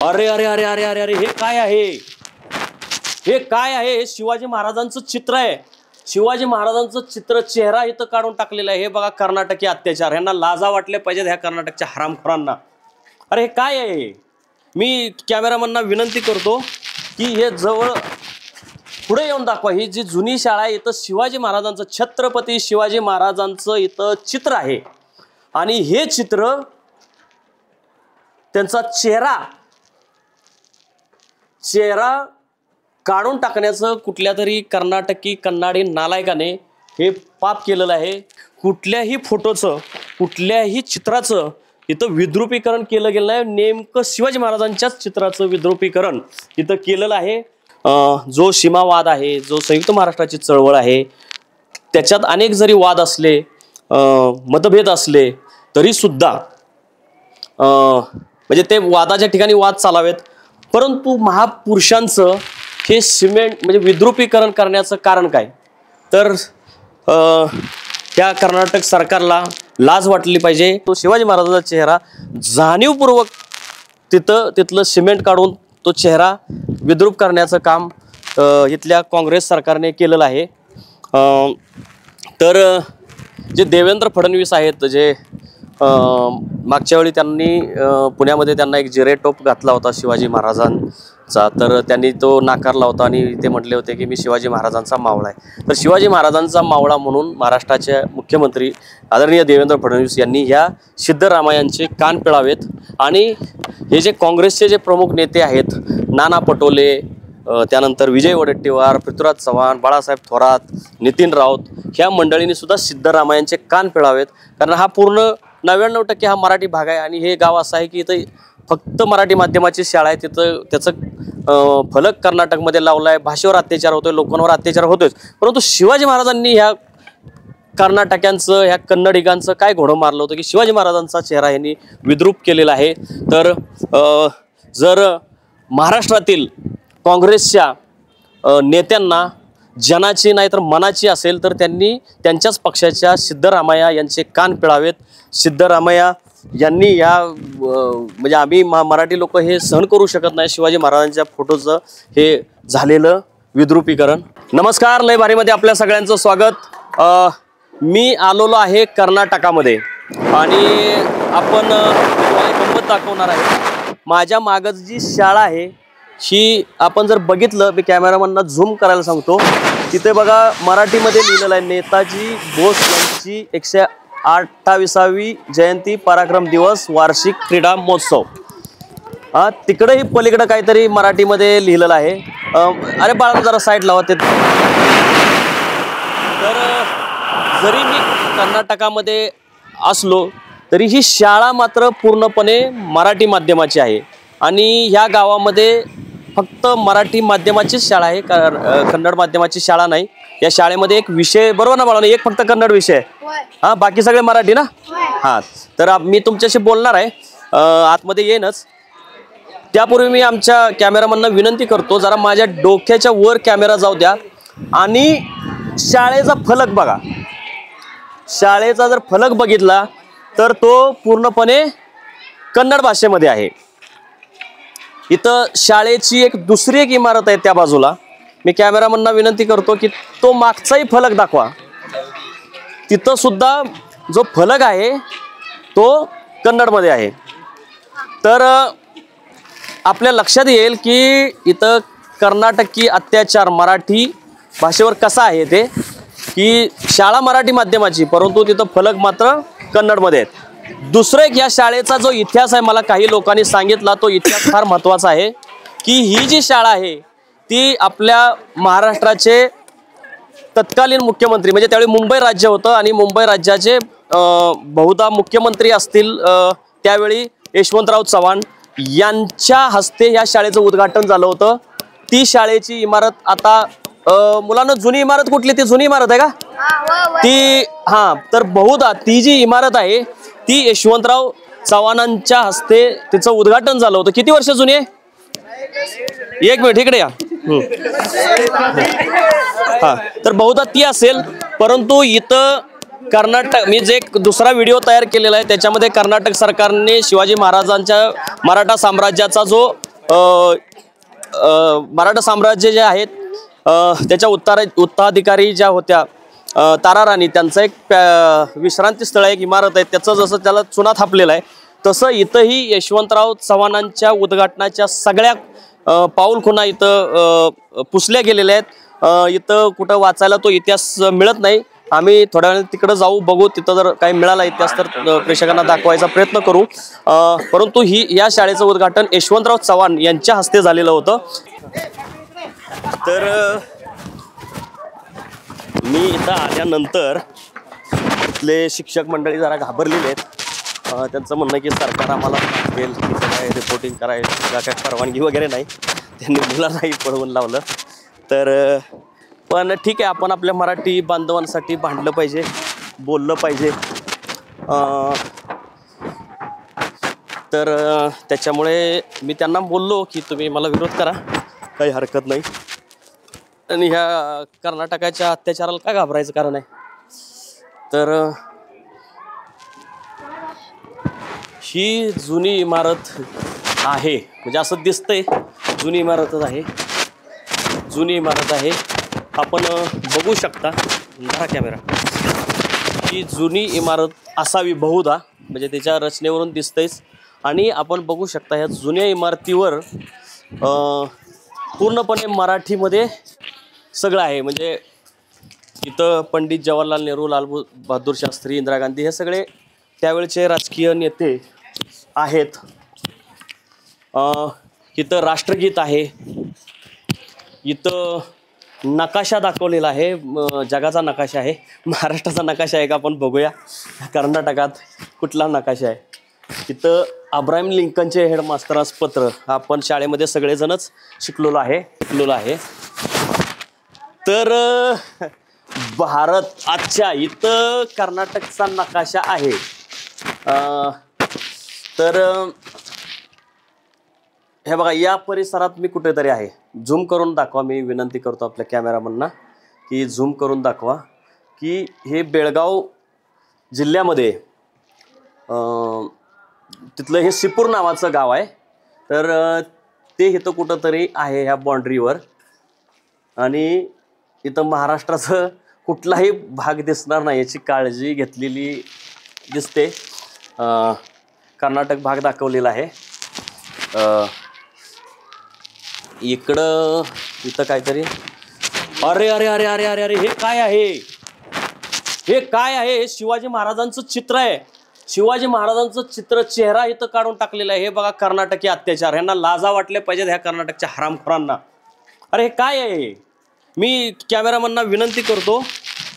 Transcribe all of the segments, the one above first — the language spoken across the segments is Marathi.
अरे अरे अरे अरे अरे अरे हे काय आहे? हे काय आहे? हे शिवाजी महाराजांचं चित्र आहे. शिवाजी महाराजांचं चित्र चेहरा इथं काढून टाकलेला आहे. हे बघा कर्नाटकी अत्याचार. ह्यांना लाजा वाटले पाहिजेत ह्या कर्नाटकच्या हरामखोरांना. अरे हे काय आहे? मी कॅमेरामॅनना विनंती करतो की हे जवळ पुढे येऊन दाखवा. ही जी जुनी शाळा आहे इथं शिवाजी महाराजांचं छत्रपती शिवाजी महाराजांचं इथं चित्र आहे आणि हे चित्र त्यांचा चेहरा काढून टाकण्याचं कुठल्या तरी कर्नाटकी कन्नाडी नालायकाने हे पाप केलेलं आहे. कुठल्याही फोटोचं कुठल्याही चित्राचं इथं विद्रुपीकरण केलं गेलं नाही. नेमकं शिवाजी महाराजांच्याच चित्राचं विद्रुपीकरण इथं केलेलं आहे. जो सीमावाद आहे, जो संयुक्त महाराष्ट्राची चळवळ आहे, त्याच्यात अनेक जरी वाद असले, मतभेद असले तरी सुद्धा म्हणजे ते वादाच्या ठिकाणी वाद चालावेत, परंतु महापुरुषांचं हे सिमेंट म्हणजे विद्रुपीकरण करण्याचं कारण काय? तर त्या कर्नाटक सरकारला लाज वाटली पाहिजे. तो शिवाजी महाराजांचा चेहरा जाणीवपूर्वक तिथलं सिमेंट काढून तो चेहरा विद्रूप करण्याचं काम इथल्या काँग्रेस सरकारने केलेलं आहे. तर जे देवेंद्र फडणवीस आहेत, जे मागच्या वेळी त्यांनी पुण्यामध्ये त्यांना एक जिरेटोप घातला होता शिवाजी महाराजांचा, तर त्यांनी तो नाकारला होता आणि ते म्हटले होते की मी शिवाजी महाराजांचा मावळा आहे. तर शिवाजी महाराजांचा मावळा म्हणून महाराष्ट्राचे मुख्यमंत्री आदरणीय देवेंद्र फडणवीस यांनी ह्या सिद्धरामय्यांचे कान पिळावेत. आणि हे जे काँग्रेसचे जे प्रमुख नेते आहेत, नाना पटोले, त्यानंतर विजय वडेट्टीवार, पृथ्वीराज चव्हाण, बाळासाहेब थोरात, नितीन राऊत, ह्या मंडळींनी सुद्धा सिद्धरामय्यांचे कान पिळावेत. कारण हा पूर्ण 99% हा मराठी भाग आहे आणि हे गाव असं आहे की इथं फक्त मराठी माध्यमाची शाळा आहे. तिथं त्याचं फलक कर्नाटकमध्ये लावला आहे. भाषेवर अत्याचार होतोय, लोकांवर अत्याचार होतोय, परंतु शिवाजी महाराजांनी ह्या कर्नाटक्यांचं, ह्या कन्नडिगांचं काय घोडं मारलं होतं की शिवाजी महाराजांचा चेहरा यांनी विद्रूप केलेला आहे. तर जर महाराष्ट्रातील काँग्रेसच्या नेत्यांना जनाची नाही तर मनाची असेल तर त्यांनी त्यांच्याच पक्षाच्या सिद्धरामय्या यांचे कान पिळावेत. सिद्धरामय्या यांनी या म्हणजे आम्ही मराठी लोक हे सहन करू शकत नाही शिवाजी महाराजांच्या फोटोचं हे झालेलं विद्रुपीकरण. नमस्कार, लय भारीमध्ये आपल्या सगळ्यांचं स्वागत. मी आलेलो आहे कर्नाटकामध्ये आणि आपण गंमत दाखवणार आहे. माझ्या मागच जी शाळा आहे ही आपण जर बघितलं, मी कॅमेरामॅनना झूम करायला सांगतो, तिथे बघा मराठीमध्ये लिहिलेलं आहे नेताजी बोस यांची 128वी जयंती पराक्रम दिवस वार्षिक क्रीडा महोत्सव. तिकडेही पलीकडे काहीतरी मराठीमध्ये लिहिलेलं आहे. अरे बाळा जरा साईड लावा ते. तर जरी मी कर्नाटकामध्ये असलो तरी ही शाळा मात्र पूर्णपणे मराठी माध्यमाची आहे आणि ह्या गावामध्ये फक्त मराठी माध्यमाचीच शाळा आहे, कन्नड माध्यमाची शाळा नाही. या शाळेमध्ये एक विषय, बरोबर ना बाळांनो, एक फक्त कन्नड विषय, हा बाकी सगळे मराठी ना. हा, तर मी तुमच्याशी बोलणार आहे, आतमध्ये येईनच. त्यापूर्वी मी आमच्या कॅमेरामॅनना विनंती करतो जरा माझ्या डोक्याच्या वर कॅमेरा जाऊ द्या आणि शाळेचा फलक बघा. शाळेचा जर फलक बघितला तर तो पूर्णपणे कन्नड भाषेमध्ये आहे. इथं शाळेची एक दुसरी एक इमारत आहे त्या बाजूला. मी कॅमेरामॅनना विनंती करतो की तो मागचाही फलक दाखवा. तिथं सुद्धा जो फलक आहे तो कन्नडमध्ये आहे. तर आपल्या लक्षात येईल की इथं कर्नाटकी अत्याचार मराठी भाषेवर कसा आहे ते, की शाळा मराठी माध्यमाची परंतु तिथं फलक मात्र कन्नडमध्ये आहेत. दुसरं एक या शाळेचा जो इतिहास आहे, मला काही लोकांनी सांगितला, तो इतिहास फार महत्त्वाचा आहे की ही जी शाळा आहे ती आपल्या महाराष्ट्राचे तत्कालीन मुख्यमंत्री, म्हणजे त्यावेळी मुंबई राज्य होतं आणि मुंबई राज्याचे बहुधा मुख्यमंत्री असतील त्यावेळी यशवंतराव चव्हाण यांच्या हस्ते या शाळेचं उद्घाटन झालं होतं. ती शाळेची इमारत आता मुलांना जुनी इमारत कुठली, ती जुनी इमारत आहे का ती? हां, तर बहुधा ती जी इमारत आहे ती यशवंतराव चव्हाणांच्या हस्ते तिचं उद्घाटन झालं होतं. किती वर्ष जुनी आहे? एक मिनिट इकडे या. हां, तर बहुधा ती असेल, परंतु इथं कर्नाटक मी जे दुसरा व्हिडिओ तयार केलेला आहे त्याच्यामध्ये कर्नाटक सरकारने शिवाजी महाराजांच्या मराठा साम्राज्याचा जो मराठा साम्राज्य जे आहेत त्याच्या उत्तराधिकारी ज्या होत्या तारा राणी, त्यांचं एक विश्रांती स्थळ आहे, एक इमारत आहे, त्याचं जसं त्याला चुना थापलेला आहे तसं इथंही यशवंतराव चव्हाणांच्या उद्घाटनाच्या सगळ्या पाऊलखुणा इथं पुसल्या गेलेल्या आहेत. इथं कुठं वाचायला तो इतिहास मिळत नाही. आम्ही थोड्या वेळाने तिकडं जाऊ, बघू, तिथं जर काही मिळाला इतिहास तर प्रेक्षकांना दाखवायचा प्रयत्न करू. परंतु या शाळेचं उद्घाटन यशवंतराव चव्हाण यांच्या हस्ते झालेलं होतं. तर मी इथं आल्यानंतर इथले शिक्षक मंडळी जरा घाबरलेले आहेत. त्यांचं म्हणणं की सरकार आम्हाला देईल, काय रिपोर्टिंग करायला काय परवानगी वगैरे नाही, त्यांनी मुलांनाही पळवून लावलं. तर पण ठीक आहे, आपण आपल्या मराठी बांधवांसाठी भांडलं पाहिजे, बोललं पाहिजे. तर त्याच्यामुळे मी त्यांना बोललो की तुम्ही मला विरोध करा, काही हरकत नाही. आणि ह्या कर्नाटकाच्या अत्याचाराला काय घाबरायचं कारण आहे. तर ही जुनी इमारत आहे, म्हणजे असं दिसतंय जुनी इमारतच आहे, जुनी इमारत आहे. आपण बघू शकता, धरा कॅमेरा, ही जुनी इमारत असावी बहुधा, म्हणजे त्याच्या रचनेवरून दिसतंयच. आणि आपण बघू शकता ह्या जुन्या इमारतीवर पूर्णपणे मराठीमध्ये सगळं आहे. म्हणजे इथं पंडित जवाहरलाल नेहरू, लाल बहादूर शास्त्री, इंदिरा गांधी हे सगळे त्यावेळचे राजकीय नेते आहेत. इथं राष्ट्रगीत आहे, इथं नकाशा दाखवलेला आहे, जगाचा नकाशा आहे. महाराष्ट्राचा नकाशा आहे का आपण बघूया, कर्नाटकात कुठला नकाशा आहे. इथं अब्राहिम लिंकनचे हेडमास्टरास पत्र, आपण शाळेमध्ये सगळेजणच शिकलेलो आहे. तर भारत, अच्छा इथं कर्नाटकचा नकाशा आहे. तर हे बघा, या परिसरात मी कुठेतरी आहे. झूम करून दाखवा, मी विनंती करतो आपल्या कॅमेरामनना की झूम करून दाखवा की हे बेळगाव जिल्ह्यामध्ये तिथलं हे सिपूर नावाचं गाव आहे. तर ते इथं कुठंतरी आहे ह्या बाँड्रीवर. आणि इथं महाराष्ट्राचं कुठलाही भाग दिसणार नाही याची काळजी घेतलेली दिसते. कर्नाटक भाग दाखवलेला आहे. इथं काहीतरी, अरे अरे अरे अरे अरे अरे हे काय आहे, हे काय आहे. हे शिवाजी महाराजांचं चित्र आहे. शिवाजी महाराजांचं चित्र, चेहरा इथं काढून टाकलेला आहे. हे बघा, कर्नाटकी अत्याचार, ह्यांना लाजा वाटल्या पाहिजेत ह्या कर्नाटकच्या हरामखोरांना. अरे हे काय आहे. मी कॅमेरामनना विनंती करतो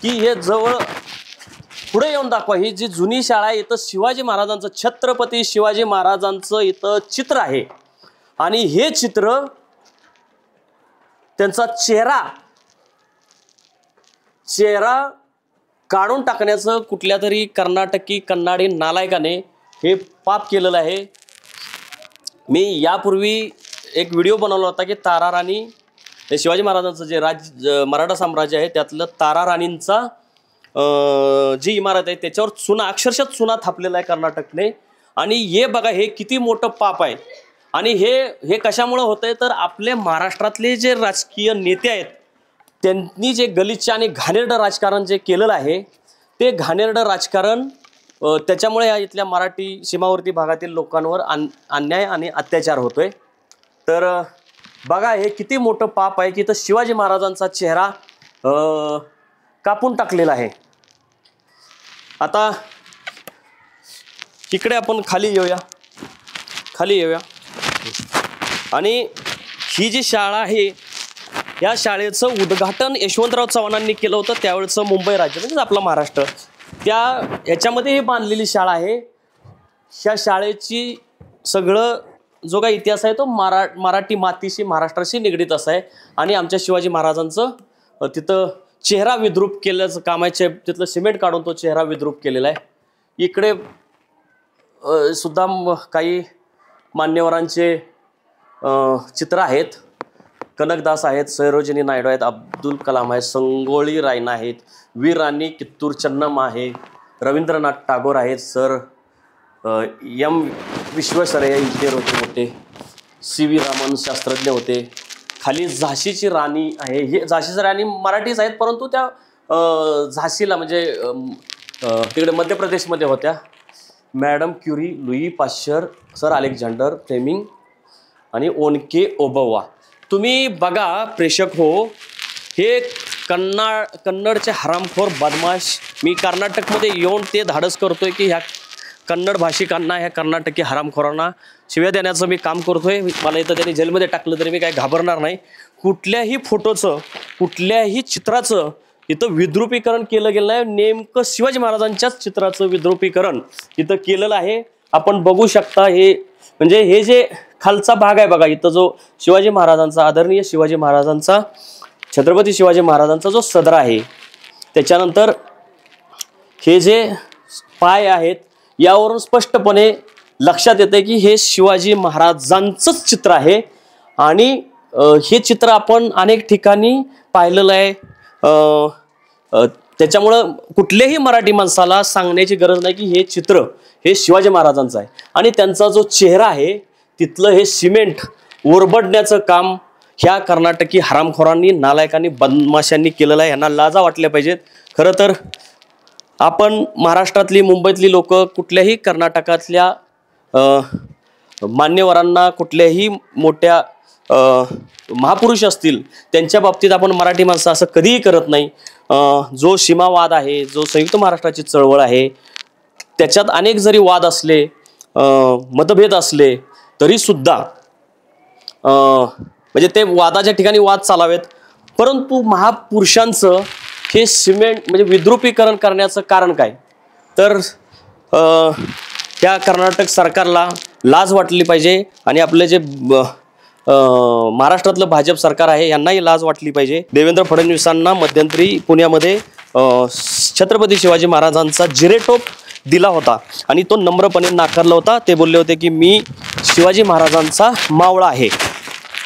की हे जवळ पुढे येऊन दाखवा. ही जी जुनी शाळा आहे, इथं शिवाजी महाराजांचं, छत्रपती शिवाजी महाराजांचं इथं चित्र आहे. आणि हे चित्र, त्यांचा चेहरा काढून टाकण्याचं कुठल्या तरी कर्नाटकी कन्नाडी नालायकाने हे पाप केलेलं आहे. मी यापूर्वी एक व्हिडिओ बनवला होता की तारा राणी, शिवाजी महाराजांचं जे मराठा साम्राज्य आहे त्यातलं तारा राणींचा जी इमारत आहे त्याच्यावर चुना, अक्षरशः चुना थापलेला आहे कर्नाटकने. आणि हे बघा, हे किती मोठं पाप आहे. आणि हे कशामुळं होतंय तर आपले महाराष्ट्रातले जे राजकीय नेते आहेत त्यांनी जे गलिच्छ आणि घाणेरडं राजकारण जे केलेलं आहे, ते घाणेरडं राजकारण, त्याच्यामुळे या इथल्या मराठी सीमावर्ती भागातील लोकांवर अन्याय आणि अत्याचार होतोय. तर बघा, हे किती मोठं पाप आहे की इथं शिवाजी महाराजांचा चेहरा कापून टाकलेला आहे. आता इकडे आपण खाली येऊया. आणि ही जी शाळा आहे, या शाळेचं उद्घाटन यशवंतराव चव्हाणांनी केलं होतं. त्यावेळेचं मुंबई राज्य, म्हणजे आपला महाराष्ट्र, ह्याच्यामध्ये ही बांधलेली शाळा आहे. ह्या शाळेची सगळं जो काही इतिहास आहे तो मराठी मातीशी, महाराष्ट्राशी निगडीत असा आहे. आणि आमच्या शिवाजी महाराजांचं तिथं चेहरा विद्रूप केल्याचं काम आहे. तिथलं सिमेंट काढून तो चेहरा विद्रूप केलेला आहे. इकडे सुद्धा काही मान्यवरांचे चित्र आहेत. कनकदास आहेत, सरोजिनी नायडू आहेत, अब्दुल कलाम आहेत, संगोळी रायना आहेत, वीर राणी कित्तूर चन्नम आहे, रवींद्रनाथ टागोर आहेत, सर एम विश्वेश्वरय्या इंजिनियर होते मोठे. CV रामन शास्त्रज्ञ होते. खाली झाशीची राणी आहे. हे झाशीची राणी मराठीच आहेत, परंतु त्या झाशीला म्हणजे तिकडे मध्य प्रदेशमध्ये होत्या. Madam Curie, Louis Pasteur, sir Alexander Fleming आणि ओनके ओबव्वा. तुम्ही बघा प्रेक्षक हो, हे कन्नडचे हरामखोर बदमाश. मी कर्नाटकमध्ये येऊन ते धाडस करतोय की ह्या कन्नड भाषिकांना, ह्या कर्नाटकी हरामखोरांना शिव्या देण्याचं मी काम करतोय. मला इथं त्यांनी जेलमध्ये टाकलं तरी मी काय घाबरणार नाही. कुठल्याही फोटोचं, कुठल्याही चित्राचं इथं विद्रुपीकरण केलं गेलं आहे. नेमकं शिवाजी महाराजांच्याच चित्राचं विद्रुपीकरण इथं केलेलं आहे. आपण बघू शकता. हे म्हणजे हे जे खालचा भाग आहे बघा, इथं जो शिवाजी महाराजांचा, आदरणीय शिवाजी महाराजांचा, छत्रपती शिवाजी महाराजांचा जो सदरा आहे, त्याच्यानंतर हे जे पाय आहेत, यावरून स्पष्टपणे लक्षात येते की हे शिवाजी महाराजांचंच चित्र आहे. आणि हे चित्र आपण अनेक ठिकाणी पाहिलेलं आहे. त्याच्यामुळं कुठल्याही मराठी माणसाला सांगण्याची गरज नाही की हे चित्र हे शिवाजी महाराजांचं आहे. आणि त्यांचा जो चेहरा आहे तिथलं हे सिमेंट ओरबडण्याचं काम ह्या कर्नाटकी हरामखोरांनी, नालायकांनी, बदमाशांनी केलेलं आहे. यांना लाजा वाटल्या पाहिजेत. खरं तर आपण महाराष्ट्रातली, मुंबईतली लोक कुठल्याही कर्नाटकातल्या मान्यवरांना, कुठल्याही मोठ्या महापुरुष असतील त्यांच्या बाबतीत आपण मराठी माणसं असं कधीही करत नाही. जो सीमावाद आहे, जो संयुक्त महाराष्ट्राची चळवळ आहे, त्याच्यात अनेक जरी वाद असले, मतभेद असले तरीसुद्धा म्हणजे ते वादाच्या ठिकाणी वाद चालावेत. परंतु महापुरुषांचं हे सिमेंट म्हणजे विद्रुपीकरण करण्याचं कारण काय? तर त्या कर्नाटक सरकारला लाज वाटली पाहिजे. आणि आपले जे महाराष्ट्रातलं भाजप सरकार आहे यांनाही लाज वाटली पाहिजे. देवेंद्र फडणवीसांना मध्यंतरी पुण्यामध्ये छत्रपती शिवाजी महाराजांचा जिरेटोप दिला होता आणि तो नम्रपणे नाकारला होता. ते बोलले होते की मी शिवाजी महाराजांचा मावळा आहे.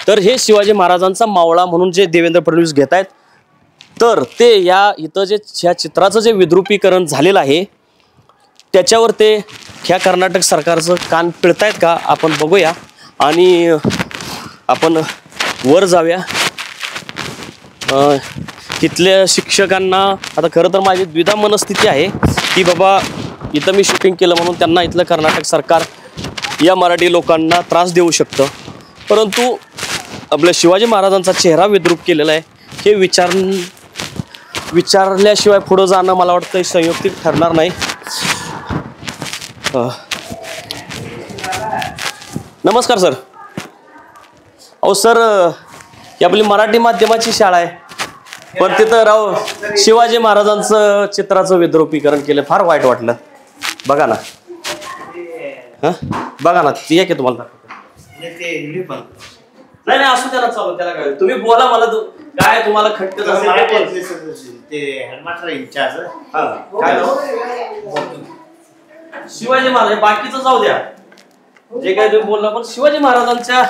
तर हे शिवाजी महाराजांचा मावळा म्हणून जे देवेंद्र फडणवीस घेत आहेत, तर ते इथं जे ह्या चित्राचं जे विद्रुपीकरण झालेलं आहे त्याच्यावर ते ह्या कर्नाटक सरकारचं कान पिळतायत का आपण बघूया. आणि आपण वर जाऊया. तिथल्या शिक्षकांना आता खरं तर माझी द्विधा मनस्थिती आहे की बाबा इथं मी शूटिंग केलं म्हणून त्यांना इथलं कर्नाटक सरकार या मराठी लोकांना त्रास देऊ शकतं. परंतु आपल्या शिवाजी महाराजांचा चेहरा विद्रूप केलेला आहे हे विचारल्याशिवाय पुढं जाणं मला वाटतं संयुक्तिक ठरणार नाही. नमस्कार सर. अहो सर, ही आपली मराठी माध्यमाची शाळा आहे, पण तिथं राव शिवाजी महाराजांचं चित्राचं विद्रुपीकरण केलं. फार वाईट वाटलं. बघा ना, बघा ना, ती आहे की तुम्हाला दाखवतो. नाही नाही, असू त्याला चालू, त्याला काय तुम्ही बोला. मला काय तुम्हाला खटकत असेल ते हेडमास्टर इंचार्ज काय शिवाजी महाराज, बाकीचं जाऊ द्या जे काय तुम्ही बोलला, पण शिवाजी महाराजांच्या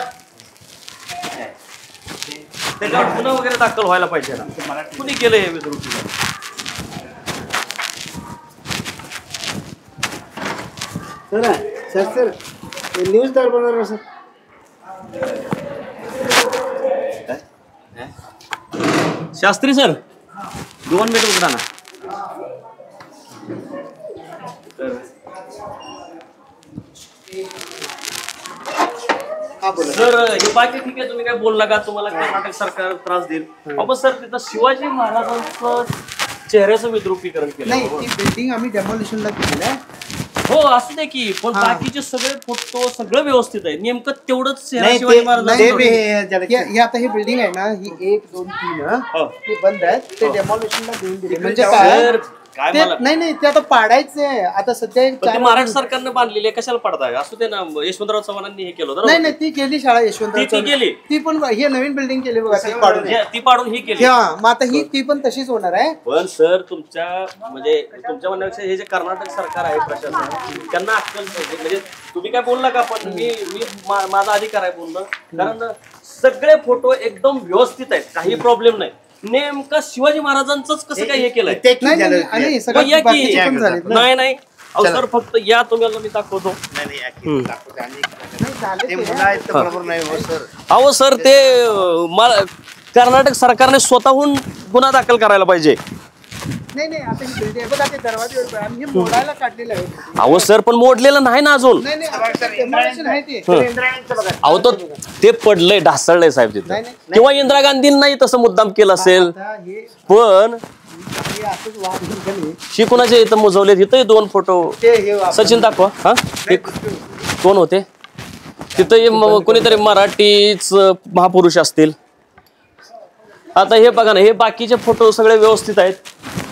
त्याच्यावर गुन्हा वगैरे दाखल व्हायला पाहिजे ना. कुणी केलं हे विद्रुपीकरण? सर न्यूज बनवणार सर. शास्त्री सर 2 मिनिट उघडा ना. सर हे बाकी ठीक आहे, तुम्ही काय बोल नका, तुम्हाला कर्नाटक सरकार त्रास देईल. आपण सर तिथं शिवाजी महाराजांचं चेहऱ्याचं विद्रुपीकरण केलं. नाही, ती बिल्डिंग आम्ही डेमोलिशनला केलेलं आहे. हो असू दे की, पण बाकीचे सगळे फोटो सगळं व्यवस्थित आहे. नेमकं तेवढंच शिवाजी महाराजांचं. आता ही बिल्डिंग आहे ना, ही 1 2 3 ती बंद आहे. ते डेमोलिशनला देऊन दिली. म्हणजे काय नाही ते आता पाडायचंय. आता सध्या महाराष्ट्र सरकारनं बांधलेली आहे, कशाला पडताय? असू दे ना, यशवंतराव चव्हाणांनी हे केलं. नाही ती गेली शाळा यशवंतराव गेली, ती पण हे नवीन बिल्डिंग केली बघा, ती पाडून ही केली. मग आता ती पण तशीच होणार आहे. पण सर तुमच्या म्हणण्यापेक्षा हे जे कर्नाटक सरकार आहे, प्रशासन, त्यांना अक्कल पाहिजे. म्हणजे तुम्ही काय बोलला का, पण मी माझा अधिकार आहे बोलणं. कारण सगळे फोटो एकदम व्यवस्थित आहेत, काही प्रॉब्लेम नाही. नेमका शिवाजी महाराजांचंच कसं काय हे केलंय? नाही अहो सर फक्त या तुम्हाला मी दाखवतो. अहो सर ते कर्नाटक सरकारने स्वतःहून गुन्हा दाखल करायला पाहिजे. नाही आता ही building आहे बघा, ते दरवाजे आम्ही मोडायला काढलेलं आहे. अहो सर पण मोडलेलं नाही ना अजून. demolition आहे ते. अहो तो ते पडलंय, ढासळलंय साहेब तिथे. किंवा इंदिरा गांधींनी नाही तसं मुद्दाम केलं असेल. पण ही कुणाच्या इथं मुजवलेत, इथं 2 फोटो. सचिन दाखवा. हा कोण होते तिथं? कोणीतरी मराठीच महापुरुष असतील. आता हे बघा ना, हे बाकीचे फोटो सगळे व्यवस्थित आहेत.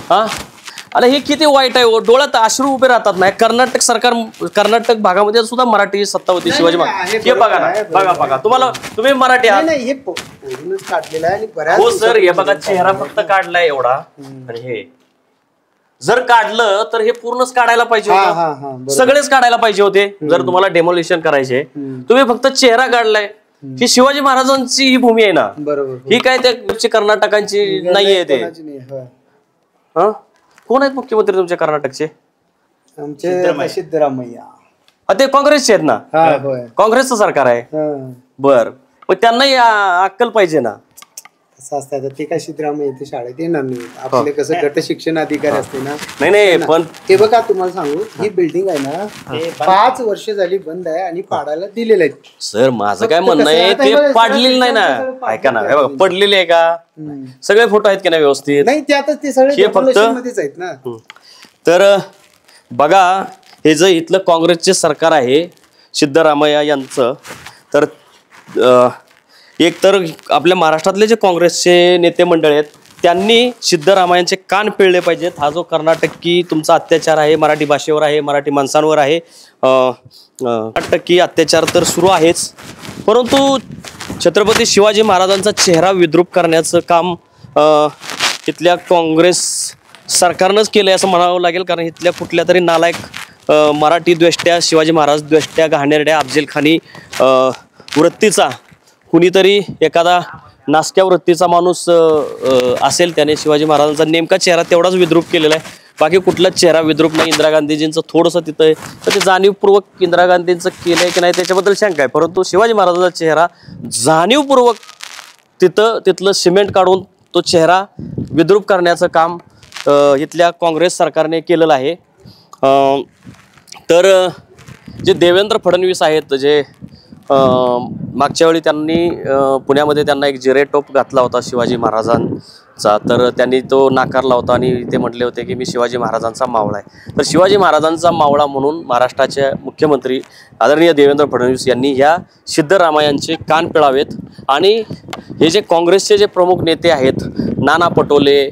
हा अरे हे किती वाईट आहे. डोळ्यात अश्रू उभे राहतात. नाही कर्नाटक सरकार, कर्नाटक भागामध्ये सुद्धा मराठी सत्ता होती. शिवाजी महाराज हे बघा ना, बघा तुम्ही मराठी आहात. हो सर हे बघा, चेहरा फक्त काढलाय एवढा. आणि हे जर काढलं तर हे पूर्णच काढायला पाहिजे होतं. सगळेच काढायला पाहिजे होते. जर तुम्हाला डेमोलिशन करायचे, तुम्ही फक्त चेहरा काढलाय. ही शिवाजी महाराजांची ही भूमी आहे ना. ही काय त्या कर्नाटकांची नाहीये. ते कोण आहेत मुख्यमंत्री तुमच्या कर्नाटकचे? आमचे सिद्धरामय्या. ते काँग्रेसचे आहेत ना. काँग्रेसचं सरकार आहे. बर पण त्यांनाही अक्कल पाहिजे ना. असं असतं ते काय सिद्धरामय्या ते शाळेत येणार नाही. आपले कसं गट शिक्षण अधिकारी असते ना. नाही पण ते बघा तुम्हाला सांगू, ही बिल्डिंग आहे ना 5 वर्ष झाली बंद आहे आणि पाडायला दिलेलं आहे. सर माझं काय म्हणणं आहे, ते पाडलेलं नाही ना. ऐका ना, हे बघा पडलेले आहे का? सगळे फोटो आहेत की नाही व्यवस्थित? नाही ते आता ते सगळे मध्येच आहेत ना. तर बघा हे जे इथलं काँग्रेसचे सरकार आहे सिद्धरामय्या यांचं, तर एक तर आपल्या महाराष्ट्रातले जे काँग्रेसचे नेते मंडळी आहेत त्यांनी सिद्धरामय्यांचे कान पिळले पाहिजेत. हा जो कर्नाटकी तुमचा अत्याचार आहे, मराठी भाषेवर आहे, मराठी माणसांवर आहे, कर्नाटकी अत्याचार तर सुरू आहेच, परंतु छत्रपती शिवाजी महाराजांचा चेहरा विद्रूप करण्याचं काम इथल्या काँग्रेस सरकारनंच केलंय असं म्हणावं लागेल. कारण इथल्या कुठल्या तरी नालायक मराठी द्वेष्ट्या, शिवाजी महाराज द्वेष्ट्या, घाणेरड्या, अफजलखानी वृत्तीचा कुणीतरी एखादा नासक्या वृत्तीचा माणूस असेल, त्याने शिवाजी महाराजांचा नेमका चेहरा तेवढाच विद्रूप केलेला आहे. बाकी कुठलाच चेहरा विद्रूप नाही. इंदिरा गांधीजींचं थोडंसं तिथं आहे, तर ते जाणीवपूर्वक इंदिरा गांधींचं केलंय की नाही त्याच्याबद्दल शंका आहे. परंतु शिवाजी महाराजांचा चेहरा जाणीवपूर्वक तिथलं सिमेंट काढून तो चेहरा विद्रूप करण्याचं काम इथल्या काँग्रेस सरकारने केलेलं आहे. तर जे देवेंद्र फडणवीस आहेत, जे मागच्या वेळी त्यांनी पुण्यामध्ये त्यांना एक जिरेटोप घातला होता शिवाजी महाराजांचा, तर त्यांनी तो नाकारला होता आणि ते म्हटले होते की मी शिवाजी महाराजांचा मावळा आहे. तर शिवाजी महाराजांचा मावळा म्हणून महाराष्ट्राचे मुख्यमंत्री आदरणीय देवेंद्र फडणवीस यांनी ह्या सिद्धरामय्यांचे कान पिळावेत. आणि हे जे काँग्रेसचे जे प्रमुख नेते आहेत, नाना पटोले,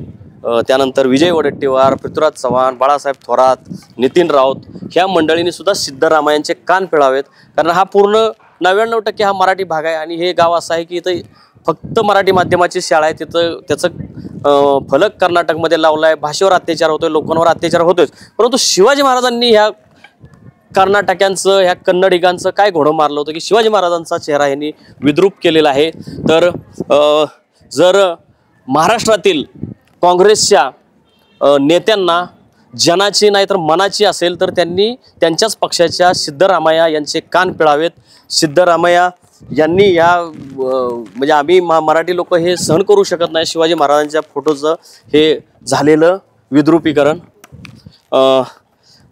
त्यानंतर विजय वडेट्टीवार, पृथ्वीराज चव्हाण, बाळासाहेब थोरात, नितीन राऊत, ह्या मंडळींनी सुद्धा सिद्धरामय्यांचे कान पिळावेत. कारण हा पूर्ण 99% हा मराठी भाग आहे आणि हे गाव असं आहे की इथं फक्त मराठी माध्यमाची शाळा आहे. तिथं त्याचं फलक कर्नाटकमध्ये लावला आहे. भाषेवर अत्याचार होतोय, लोकांवर अत्याचार होतोय, परंतु शिवाजी महाराजांनी ह्या कर्नाटक्यांचं, ह्या कन्नडिगांचं काय घोडं मारलं होतं की शिवाजी महाराजांचा चेहरा यांनी विद्रूप केलेला आहे. तर जर महाराष्ट्रातील काँग्रेसच्या नेत्यांना जनाची नाही तर मनाची असेल तर त्यांनी त्यांच्याच पक्षाच्या सिद्धरामय्या यांचे कान पिळावेत. सिद्धरामय्या यांनी या म्हणजे आम्ही मराठी लोक हे सहन करू शकत नाही शिवाजी महाराजांच्या फोटोचं हे झालेलं विद्रूपीकरण.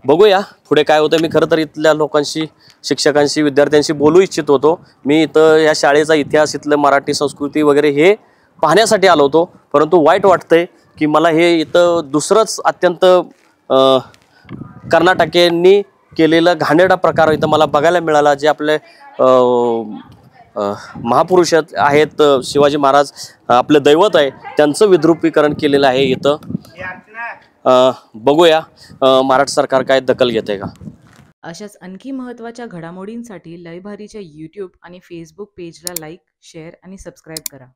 बघूया पुढे काय होतं. मी खरं तर इथल्या लोकांशी, शिक्षकांशी, विद्यार्थ्यांशी बोलू इच्छित होतो. मी इथं या शाळेचा इतिहास, इथलं मराठी संस्कृती वगैरे हे पाहण्यासाठी आलो होतो, परंतु वाईट वाटतंय की मला हे इथं दुसरंच अत्यंत कर्नाटकीयांनी केलेला घाणेरडा प्रकार इथं मला बघायला मिळाला. जे आपले महापुरुष आहेत, शिवाजी महाराज आपलं दैवत आहे, त्यांचं विद्रूपीकरण केलेलं आहे इथं. बघूया महाराष्ट्र सरकार काय दखल घेते का. अशाच आणखी महत्त्वाच्या घडामोडींसाठी लयभारीच्या यूट्यूब आणि फेसबुक पेजला लाईक, शेअर आणि सबस्क्राईब करा.